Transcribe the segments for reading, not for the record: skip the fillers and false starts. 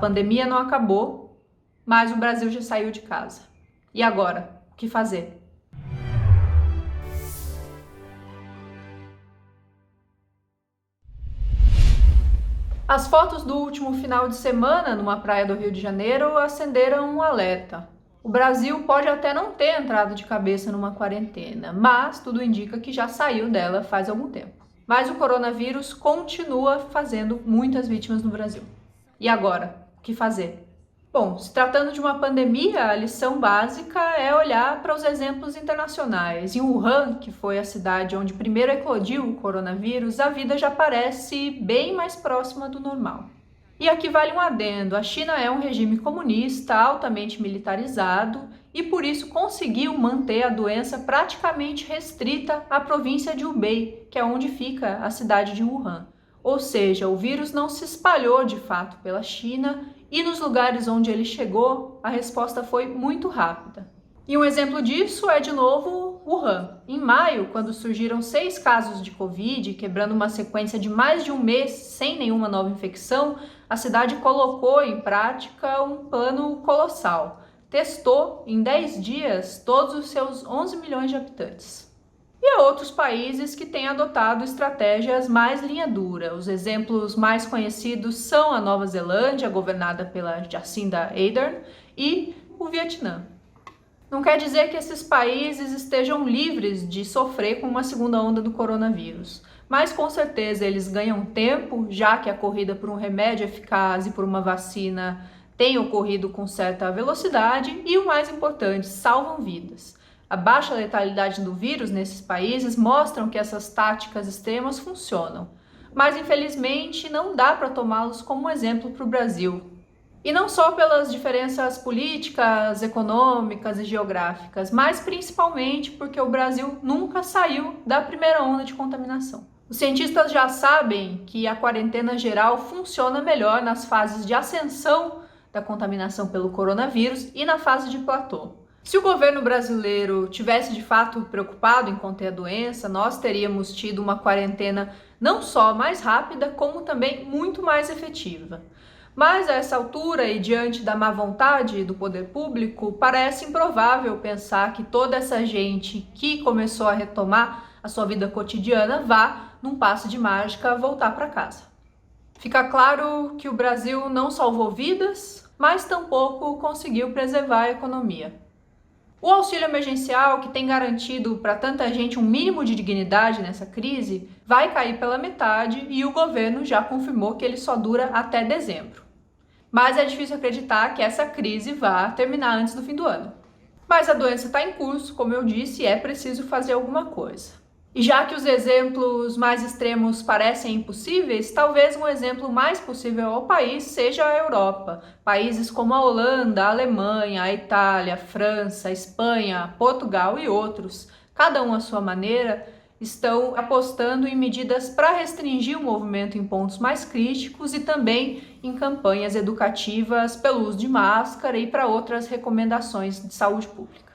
pandemia não acabou, mas o Brasil já saiu de casa. E agora? O que fazer? As fotos do último final de semana numa praia do Rio de Janeiro acenderam um alerta. O Brasil pode até não ter entrado de cabeça numa quarentena, mas tudo indica que já saiu dela faz algum tempo. Mas o coronavírus continua fazendo muitas vítimas no Brasil. E agora? O que fazer? Bom, se tratando de uma pandemia, a lição básica é olhar para os exemplos internacionais. Em Wuhan, que foi a cidade onde primeiro eclodiu o coronavírus, a vida já parece bem mais próxima do normal. E aqui vale um adendo: a China é um regime comunista altamente militarizado e por isso conseguiu manter a doença praticamente restrita à província de Hubei, que é onde fica a cidade de Wuhan. Ou seja, o vírus não se espalhou de fato pela China e nos lugares onde ele chegou, a resposta foi muito rápida. E um exemplo disso é, de novo, Wuhan. Em maio, quando surgiram 6 casos de Covid, quebrando uma sequência de mais de um mês sem nenhuma nova infecção, a cidade colocou em prática um plano colossal. Testou, em 10 dias, todos os seus 11 milhões de habitantes. E há outros países que têm adotado estratégias mais linha dura. Os exemplos mais conhecidos são a Nova Zelândia, governada pela Jacinda Ardern, e o Vietnã. Não quer dizer que esses países estejam livres de sofrer com uma segunda onda do coronavírus, mas com certeza eles ganham tempo, já que a corrida por um remédio eficaz e por uma vacina tem ocorrido com certa velocidade e, o mais importante, salvam vidas. A baixa letalidade do vírus nesses países mostram que essas táticas extremas funcionam, mas infelizmente não dá para tomá-los como exemplo para o Brasil. E não só pelas diferenças políticas, econômicas e geográficas, mas principalmente porque o Brasil nunca saiu da primeira onda de contaminação. Os cientistas já sabem que a quarentena geral funciona melhor nas fases de ascensão da contaminação pelo coronavírus e na fase de platô. Se o governo brasileiro tivesse de fato preocupado em conter a doença, nós teríamos tido uma quarentena não só mais rápida, como também muito mais efetiva. Mas a essa altura e diante da má vontade do poder público, parece improvável pensar que toda essa gente que começou a retomar a sua vida cotidiana vá, num passe de mágica, voltar para casa. Fica claro que o Brasil não salvou vidas, mas tampouco conseguiu preservar a economia. O auxílio emergencial, que tem garantido para tanta gente um mínimo de dignidade nessa crise, vai cair pela metade e o governo já confirmou que ele só dura até dezembro. Mas é difícil acreditar que essa crise vá terminar antes do fim do ano. Mas a doença está em curso, como eu disse, e é preciso fazer alguma coisa. E já que os exemplos mais extremos parecem impossíveis, talvez um exemplo mais possível ao país seja a Europa. Países como a Holanda, a Alemanha, a Itália, a França, a Espanha, Portugal e outros, cada um à sua maneira, estão apostando em medidas para restringir o movimento em pontos mais críticos e também em campanhas educativas pelo uso de máscara e para outras recomendações de saúde pública.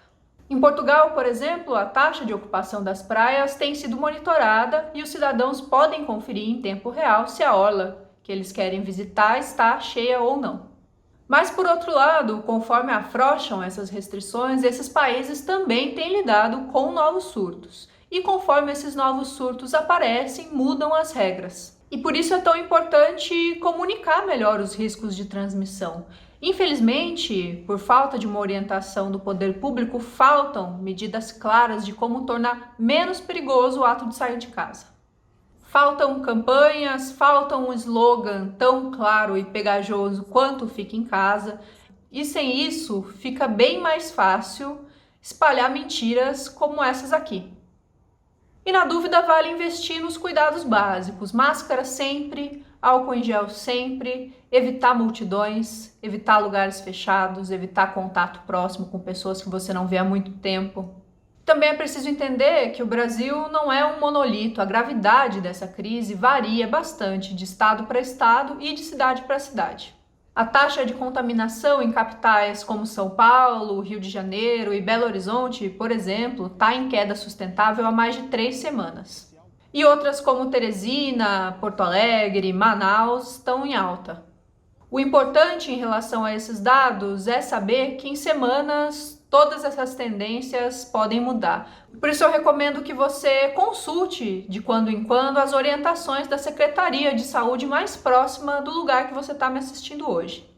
Em Portugal, por exemplo, a taxa de ocupação das praias tem sido monitorada e os cidadãos podem conferir em tempo real se a orla que eles querem visitar está cheia ou não. Mas, por outro lado, conforme afrouxam essas restrições, esses países também têm lidado com novos surtos. E conforme esses novos surtos aparecem, mudam as regras. E por isso é tão importante comunicar melhor os riscos de transmissão. Infelizmente, por falta de uma orientação do poder público, faltam medidas claras de como tornar menos perigoso o ato de sair de casa. Faltam campanhas, falta um slogan tão claro e pegajoso quanto fica em casa, e sem isso fica bem mais fácil espalhar mentiras como essas aqui. E na dúvida vale investir nos cuidados básicos, máscara sempre, álcool em gel sempre, evitar multidões, evitar lugares fechados, evitar contato próximo com pessoas que você não vê há muito tempo. Também é preciso entender que o Brasil não é um monolito, a gravidade dessa crise varia bastante de estado para estado e de cidade para cidade. A taxa de contaminação em capitais como São Paulo, Rio de Janeiro e Belo Horizonte, por exemplo, está em queda sustentável há mais de 3 semanas. E outras como Teresina, Porto Alegre, Manaus estão em alta. O importante em relação a esses dados é saber que em semanas todas essas tendências podem mudar. Por isso eu recomendo que você consulte de quando em quando as orientações da Secretaria de Saúde mais próxima do lugar que você está me assistindo hoje.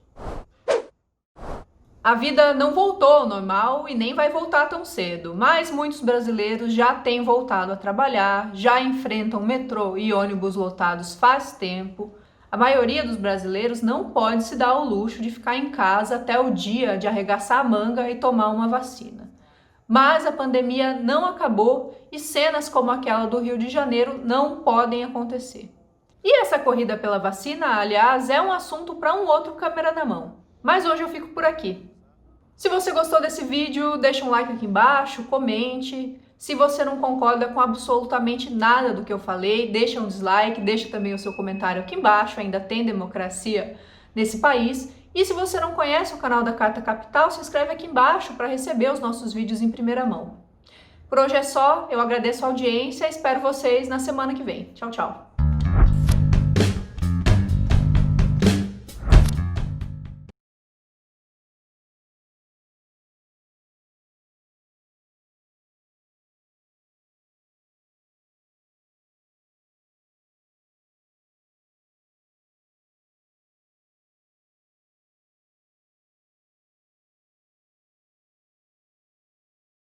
A vida não voltou ao normal e nem vai voltar tão cedo, mas muitos brasileiros já têm voltado a trabalhar, já enfrentam metrô e ônibus lotados faz tempo. A maioria dos brasileiros não pode se dar ao luxo de ficar em casa até o dia de arregaçar a manga e tomar uma vacina. Mas a pandemia não acabou e cenas como aquela do Rio de Janeiro não podem acontecer. E essa corrida pela vacina, aliás, é um assunto para um outro Câmera na Mão. Mas hoje eu fico por aqui. Se você gostou desse vídeo, deixa um like aqui embaixo, comente. Se você não concorda com absolutamente nada do que eu falei, deixa um dislike, deixa também o seu comentário aqui embaixo, ainda tem democracia nesse país. E se você não conhece o canal da Carta Capital, se inscreve aqui embaixo para receber os nossos vídeos em primeira mão. Por hoje é só, eu agradeço a audiência e espero vocês na semana que vem. Tchau, tchau!